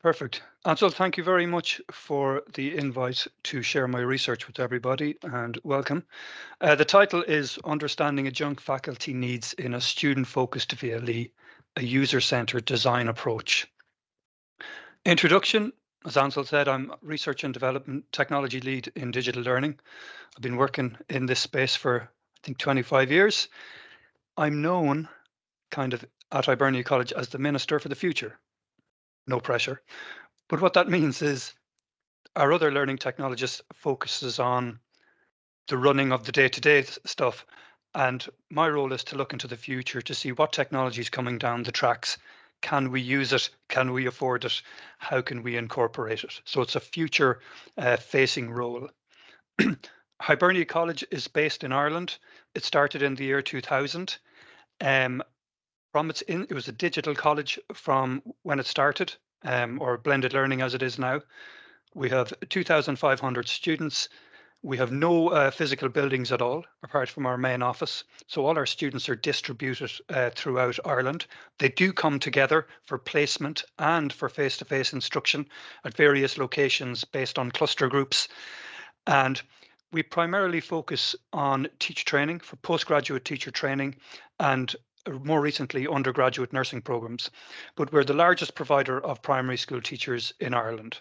Perfect. Ansel, thank you very much for the invite to share my research with everybody, and welcome. The title is Understanding Adjunct Faculty Needs in a Student-Focused VLE, a User-Centered Design Approach. Introduction, as Ansel said, I'm Research and Development Technology Lead in Digital Learning. I've been working in this space for, I think, 25 years. I'm known kind of at Hibernia College as the Minister for the Future. No pressure. But what that means is our other learning technologist focuses on the running of the day-to-day stuff. And my role is to look into the future to see what technology is coming down the tracks. Can we use it? Can we afford it? How can we incorporate it? So it's a future facing role. Hibernia College is based in Ireland. It started in the year 2000. It was a digital college from when it started, or blended learning as it is now. We have 2,500 students. We have no physical buildings at all, apart from our main office. So all our students are distributed throughout Ireland. They do come together for placement and for face-to-face instruction at various locations based on cluster groups. And we primarily focus on teacher training for postgraduate teacher training and more recently undergraduate nursing programs. But we're the largest provider of primary school teachers in Ireland.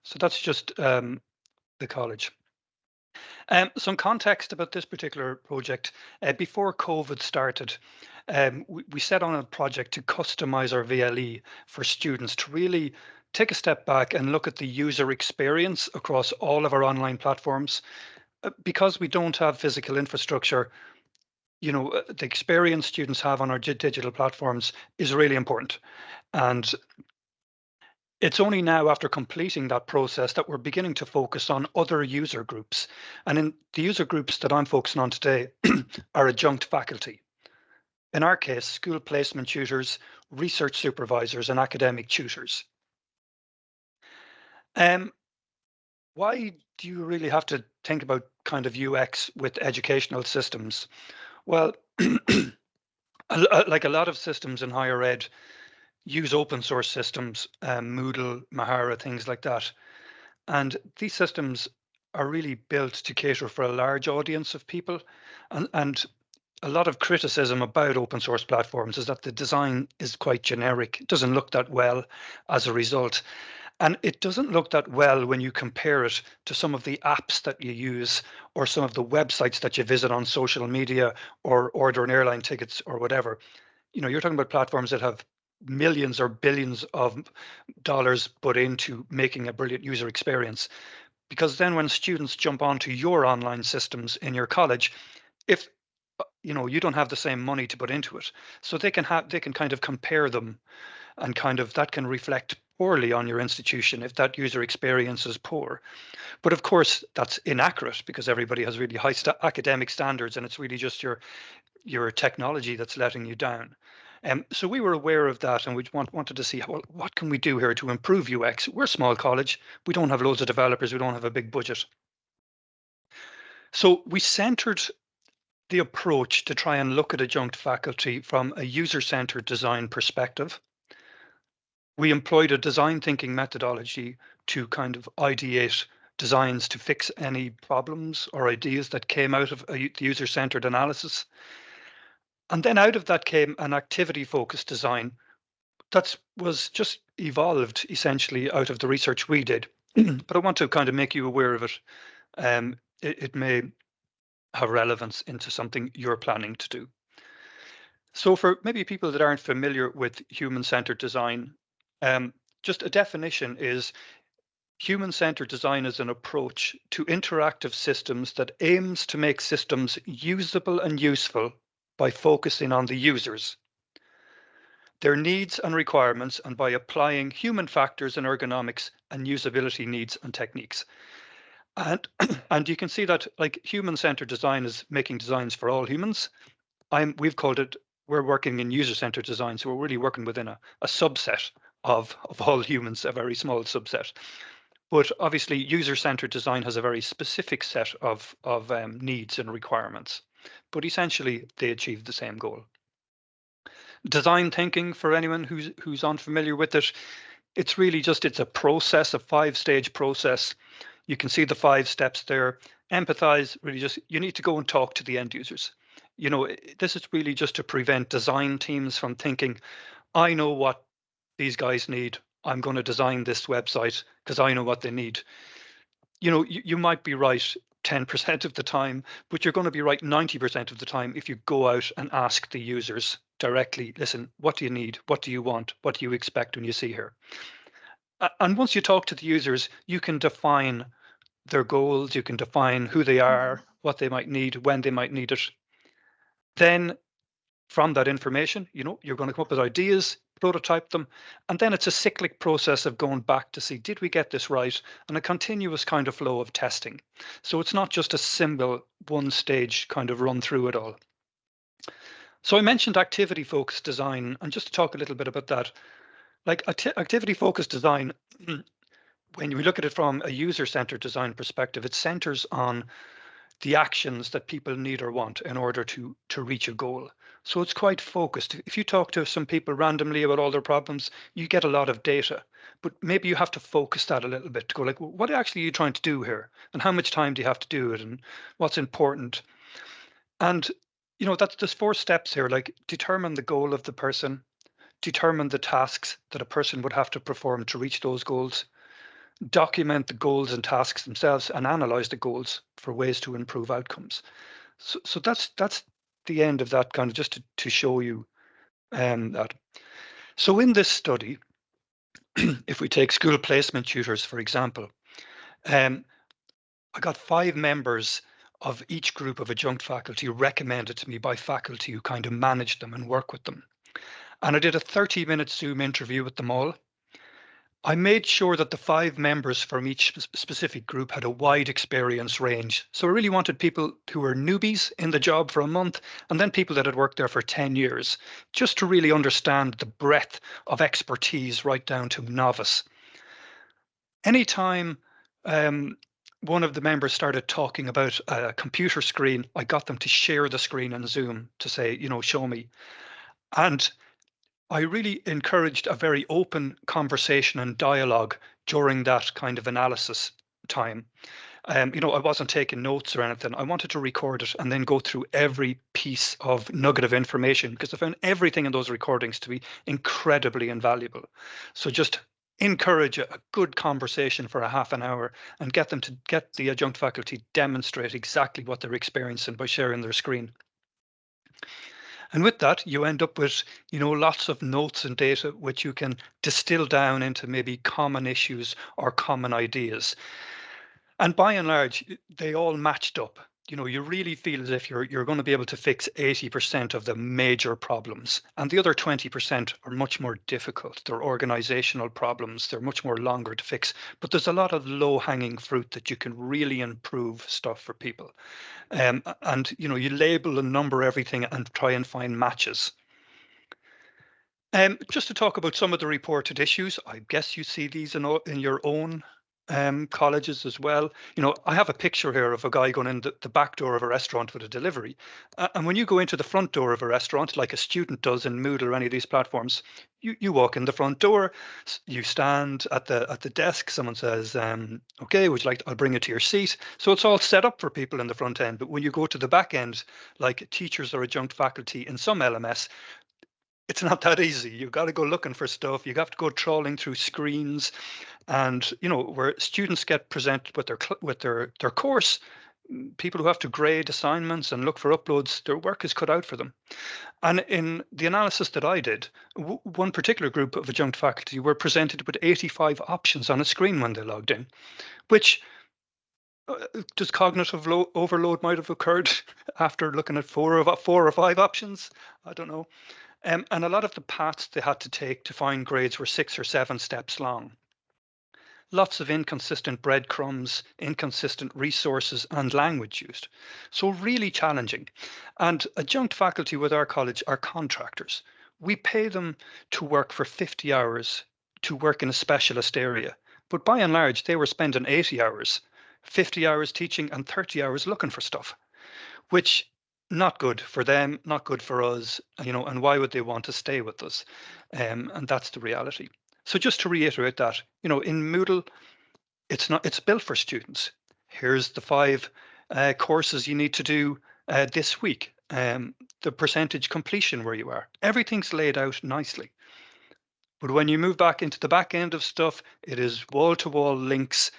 So that's just the college. Some context about this particular project. Before COVID started, we set on a project to customize our VLE for students to really take a step back and look at the user experience across all of our online platforms. Because we don't have physical infrastructure, the experience students have on our digital platforms is really important. And it's only now after completing that process that we're beginning to focus on other user groups. And in the user groups that I'm focusing on today are adjunct faculty. In our case, school placement tutors, research supervisors, and academic tutors. Why do you really have to think about kind of UX with educational systems? Well, like a lot of systems in higher ed, use open source systems, Moodle, Mahara, things like that. And these systems are really built to cater for a large audience of people. And a lot of criticism about open source platforms is that the design is quite generic. It doesn't look that well as a result. And it doesn't look that well when you compare it to some of the apps that you use or some of the websites that you visit on social media or order an airline tickets or whatever. You're talking about platforms that have millions or billions of dollars put into making a brilliant user experience. Because then when students jump onto your online systems in your college, if you don't have the same money to put into it, so they can kind of compare them, and kind of that can reflect poorly on your institution if that user experience is poor. But of course, that's inaccurate because everybody has really high academic standards, and it's really just your technology that's letting you down. So we were aware of that, and we wanted to see, well, what can we do here to improve UX? We're a small college. We don't have loads of developers. We don't have a big budget. So we centered the approach to try and look at adjunct faculty from a user-centered design perspective. We employed a design thinking methodology to kind of ideate designs to fix any problems or ideas that came out of the user-centered analysis. And then out of that came an activity-focused design that was just evolved essentially out of the research we did. But I want to kind of make you aware of it. It may have relevance into something you're planning to do. So for maybe people that aren't familiar with human-centered design, just a definition is human-centered design is an approach to interactive systems that aims to make systems usable and useful by focusing on the users, their needs and requirements, and by applying human factors in ergonomics and usability needs and techniques. And you can see that like human-centered design is making designs for all humans. We've called it, we're working in user-centered design, so we're really working within a subset of all humans, a very small subset. But obviously, user-centered design has a very specific set of needs and requirements. But essentially, they achieve the same goal. Design thinking, for anyone who's unfamiliar with it, It's really just, it's a process, a 5-stage process. You can see the 5 steps there. Empathize, really just, you need to go and talk to the end users. This is really just to prevent design teams from thinking, I know what these guys need. I'm going to design this website because I know what they need. You might be right 10% of the time, but you're going to be right 90% of the time if you go out and ask the users directly, listen, what do you need? What do you want? What do you expect when you see here? And once you talk to the users, you can define their goals, you can define who they are, what they might need, when they might need it. Then from that information, you're going to come up with ideas, prototype them, and then it's a cyclic process of going back to see, did we get this right? And a continuous kind of flow of testing. So it's not just a single one-stage kind of run through it all. So I mentioned activity-focused design, and just to talk a little bit about that, like activity-focused design, when we look at it from a user-centered design perspective, it centers on the actions that people need or want in order to reach a goal. So it's quite focused. If you talk to some people randomly about all their problems, you get a lot of data, but maybe you have to focus that a little bit to go like, well, what actually are you trying to do here? And how much time do you have to do it? And what's important? And, there's 4 steps here, like determine the goal of the person, determine the tasks that a person would have to perform to reach those goals, document the goals and tasks themselves, and analyze the goals for ways to improve outcomes. So that's the end of that, kind of just to show you that. So in this study, if we take school placement tutors, for example, I got 5 members of each group of adjunct faculty recommended to me by faculty who kind of manage them and work with them. And I did a 30-minute Zoom interview with them all. I made sure that the 5 members from each specific group had a wide experience range. So I really wanted people who were newbies in the job for a month, and then people that had worked there for 10 years, just to really understand the breadth of expertise right down to novice. Anytime one of the members started talking about a computer screen, I got them to share the screen in Zoom to say, show me. And I really encouraged a very open conversation and dialogue during that kind of analysis time. I wasn't taking notes or anything. I wanted to record it and then go through every piece of nugget of information because I found everything in those recordings to be incredibly invaluable. So just encourage a good conversation for a half an hour and get the adjunct faculty demonstrate exactly what they're experiencing by sharing their screen. And with that, you end up with, lots of notes and data which you can distill down into maybe common issues or common ideas. And by and large, they all matched up. You really feel as if you're going to be able to fix 80% of the major problems. And the other 20% are much more difficult. They're organizational problems. They're much more longer to fix. But there's a lot of low-hanging fruit that you can really improve stuff for people. And you label and number everything and try and find matches. Just to talk about some of the reported issues, I guess you see these in your own colleges as well. I have a picture here of a guy going in the back door of a restaurant with a delivery. And when you go into the front door of a restaurant, like a student does in Moodle or any of these platforms, you walk in the front door, you stand at the desk, someone says, okay, would you like I'll bring it to your seat. So it's all set up for people in the front end. But when you go to the back end, like teachers or adjunct faculty in some LMS, it's not that easy. You've got to go looking for stuff. You have to go trawling through screens, and where students get presented with their course, people who have to grade assignments and look for uploads, their work is cut out for them. And in the analysis that I did, one particular group of adjunct faculty were presented with 85 options on a screen when they logged in, which does cognitive overload might have occurred after looking at 4 or 5 options. I don't know. And a lot of the paths they had to take to find grades were 6 or 7 steps long. Lots of inconsistent breadcrumbs, inconsistent resources and language used. So really challenging. And adjunct faculty with our college are contractors. We pay them to work for 50 hours to work in a specialist area. But by and large, they were spending 80 hours, 50 hours teaching and 30 hours looking for stuff, which not good for them, not good for us, and why would they want to stay with us? And that's the reality. So just to reiterate that, in Moodle, it's built for students. Here's the 5 courses you need to do this week. The percentage completion where you are. Everything's laid out nicely. But when you move back into the back end of stuff, it is wall-to-wall links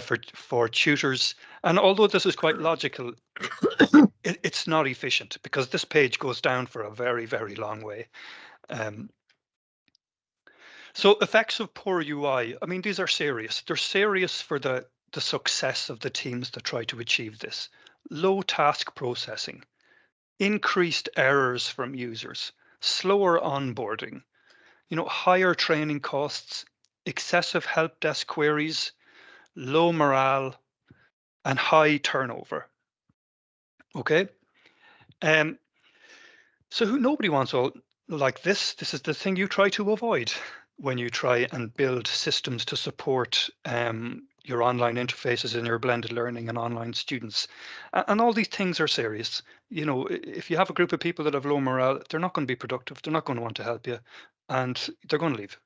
for tutors. And although this is quite logical, it's not efficient because this page goes down for a very, very long way. So effects of poor UI, I mean, these are serious. They're serious for the success of the teams that try to achieve this. Low task processing, increased errors from users, slower onboarding, higher training costs, excessive help desk queries, low morale, and high turnover. Okay. So nobody wants all like this. This is the thing you try to avoid when you try and build systems to support your online interfaces and your blended learning and online students. And all these things are serious. If you have a group of people that have low morale, they're not going to be productive. They're not going to want to help you, and they're going to leave.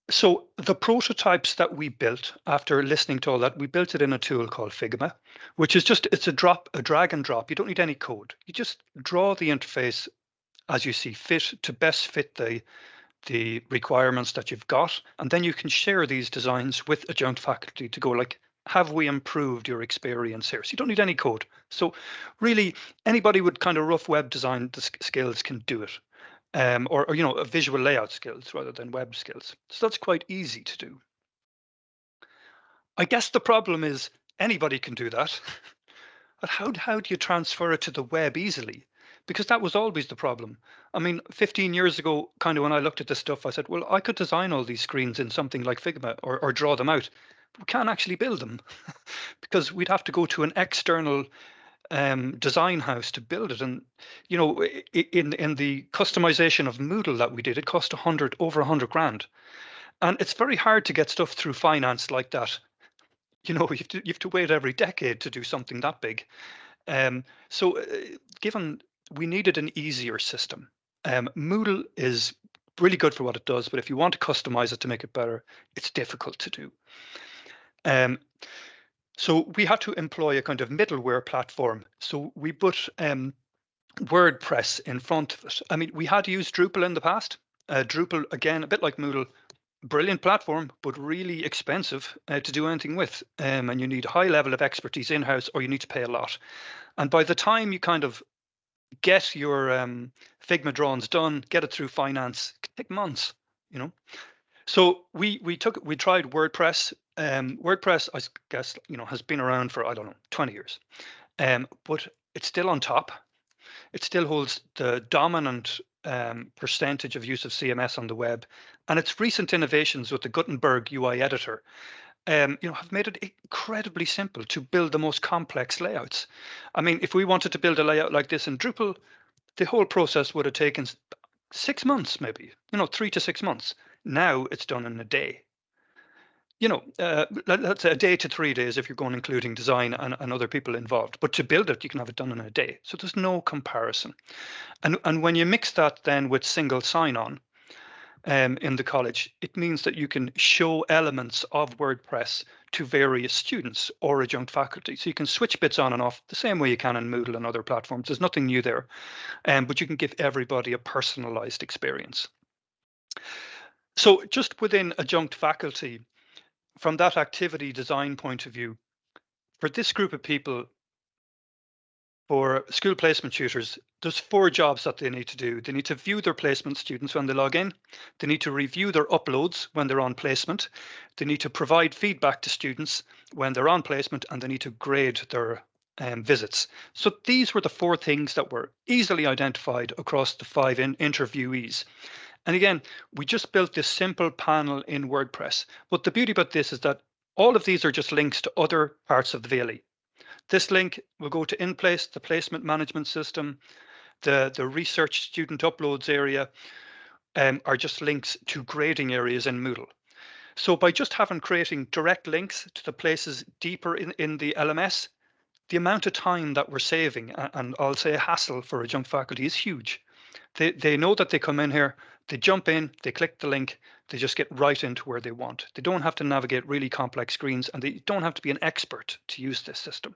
So the prototypes that we built after listening to all that, we built it in a tool called Figma, which is it's a drag and drop. You don't need any code. You just draw the interface as you see fit to best fit the requirements that you've got. And then you can share these designs with adjunct faculty to go like, have we improved your experience here? So you don't need any code. So really anybody with kind of rough web design skills can do it. Or a visual layout skills rather than web skills. So that's quite easy to do. I guess the problem is anybody can do that. But how do you transfer it to the web easily? Because that was always the problem. I mean, 15 years ago, kind of when I looked at this stuff, I said, well, I could design all these screens in something like Figma or draw them out. But we can't actually build them because we'd have to go to an external design house to build it. And in the customization of Moodle that we did, it cost over 100 grand, and it's very hard to get stuff through finance like that. You have to wait every decade to do something that big. So given we needed an easier system, Moodle is really good for what it does, but if you want to customize it to make it better, it's difficult to do. So we had to employ a kind of middleware platform. So we put WordPress in front of it. I mean, we had used Drupal in the past. Drupal, again, a bit like Moodle, brilliant platform, but really expensive to do anything with. And you need a high level of expertise in-house, or you need to pay a lot. And by the time you kind of get your Figma drawings done, get it through finance, it can take months, So we tried WordPress. WordPress, I guess, has been around for, I don't know, 20 years. But it's still on top. It still holds the dominant percentage of use of CMS on the web. And its recent innovations with the Gutenberg UI editor have made it incredibly simple to build the most complex layouts. I mean, if we wanted to build a layout like this in Drupal, the whole process would have taken 6 months, maybe, 3 to 6 months. Now it's done in a day. Let's say a day to 3 days if you're going including design and other people involved. But to build it, you can have it done in a day. So there's no comparison. And when you mix that then with single sign-on in the college, it means that you can show elements of WordPress to various students or adjunct faculty. So you can switch bits on and off the same way you can in Moodle and other platforms. There's nothing new there, but you can give everybody a personalized experience. So just within adjunct faculty, from that activity design point of view, for this group of people, for school placement tutors, there's 4 jobs that they need to do. They need to view their placement students when they log in. They need to review their uploads when they're on placement. They need to provide feedback to students when they're on placement, and they need to grade their visits. So these were the 4 things that were easily identified across the 5 interviewees. And again, we just built this simple panel in WordPress. But the beauty about this is that all of these are just links to other parts of the VLE. This link will go to InPlace, the placement management system. The research student uploads area are just links to grading areas in Moodle. So by just creating direct links to the places deeper in the LMS, the amount of time that we're saving, and I'll say hassle for adjunct faculty, is huge. They know that they come in here, they jump in, they click the link, they just get right into where they want. They don't have to navigate really complex screens, and they don't have to be an expert to use this system.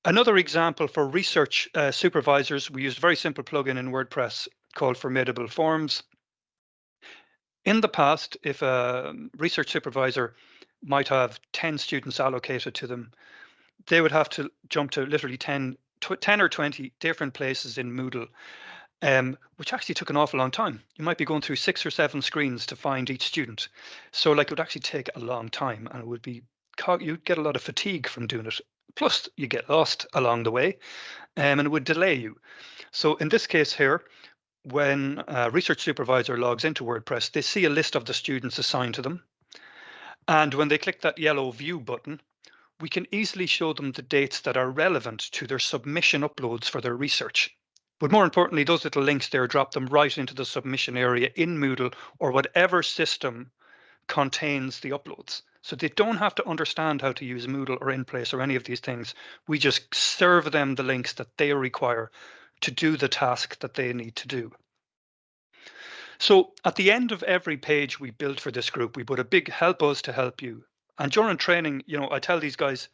Another example for research supervisors, we used a very simple plugin in WordPress called Formidable Forms. In the past, if a research supervisor might have 10 students allocated to them, they would have to jump to literally 10 or 20 different places in Moodle, which actually took an awful long time. You might be going through 6 or 7 screens to find each student. So like it would actually take a long time, and it would be, you'd get a lot of fatigue from doing it. Plus you get lost along the way, and it would delay you. So in this case here, when a research supervisor logs into WordPress, they see a list of the students assigned to them. And when they click that yellow view button, we can easily show them the dates that are relevant to their submission uploads for their research. But more importantly, those little links there drop them right into the submission area in Moodle or whatever system contains the uploads. So they don't have to understand how to use Moodle or InPlace or any of these things. We just serve them the links that they require to do the task that they need to do. So at the end of every page we build for this group, we put a big help us to help you. And during training, I tell these guys,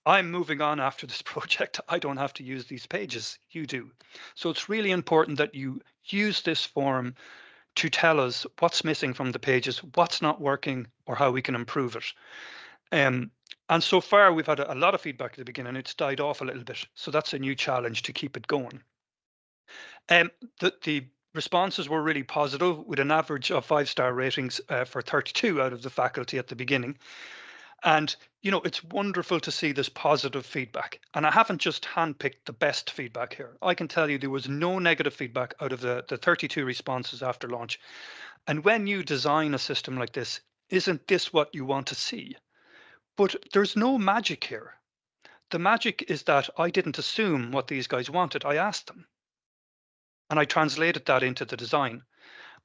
I'm moving on after this project. I don't have to use these pages. You do. So it's really important that you use this form to tell us what's missing from the pages, what's not working, or how we can improve it. And so far, we've had a lot of feedback at the beginning. It's died off a little bit. So that's a new challenge to keep it going. The responses were really positive, with an average of 5-star ratings for 32 out of the faculty at the beginning. And, it's wonderful to see this positive feedback. And I haven't just handpicked the best feedback here. I can tell you there was no negative feedback out of the 32 responses after launch. And when you design a system like this, isn't this what you want to see? But there's no magic here. The magic is that I didn't assume what these guys wanted. I asked them. And I translated that into the design.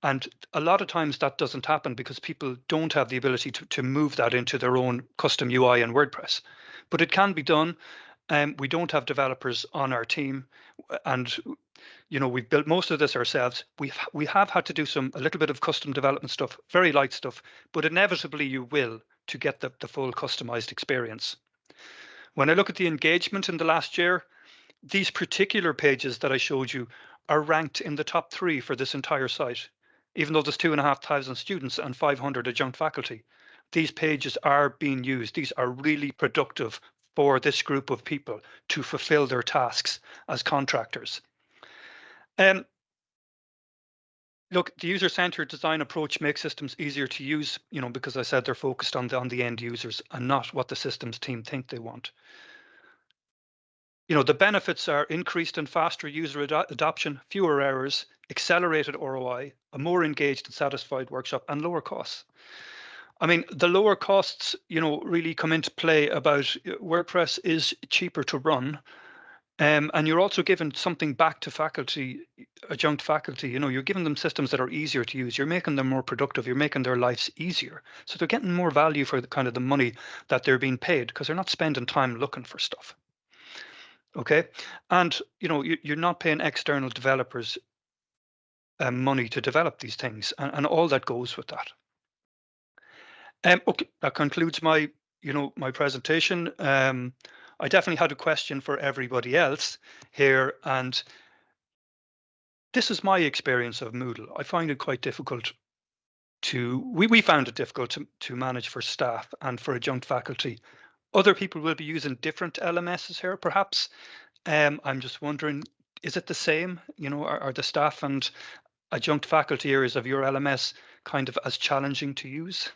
And a lot of times that doesn't happen because people don't have the ability to move that into their own custom UI in WordPress. But it can be done. We don't have developers on our team, and we've built most of this ourselves. We have had to do a little bit of custom development stuff, very light stuff, but inevitably you will to get the full customized experience. When I look at the engagement in the last year, these particular pages that I showed you are ranked in the top 3 for this entire site. Even though there's 2,500 students and 500 adjunct faculty, these pages are being used. These are really productive for this group of people to fulfill their tasks as contractors. Look, the user-centered design approach makes systems easier to use, because I said they're focused on the end users and not what the systems team think they want. The benefits are increased and faster user adoption, fewer errors, accelerated ROI, a more engaged and satisfied workshop, and lower costs. I mean, the lower costs, really come into play about WordPress is cheaper to run. And you're also giving something back to faculty, adjunct faculty. You're giving them systems that are easier to use. You're making them more productive. You're making their lives easier. So they're getting more value for the money that they're being paid, because they're not spending time looking for stuff. Okay, and you're not paying external developers money to develop these things, and all that goes with that. Okay, that concludes my my presentation. I definitely had a question for everybody else here, and this is my experience of Moodle. I find it quite difficult we found it difficult to manage for staff and for adjunct faculty. Other people will be using different LMSs here, perhaps. I'm just wondering, is it the same? Are the staff and adjunct faculty areas of your LMS kind of as challenging to use?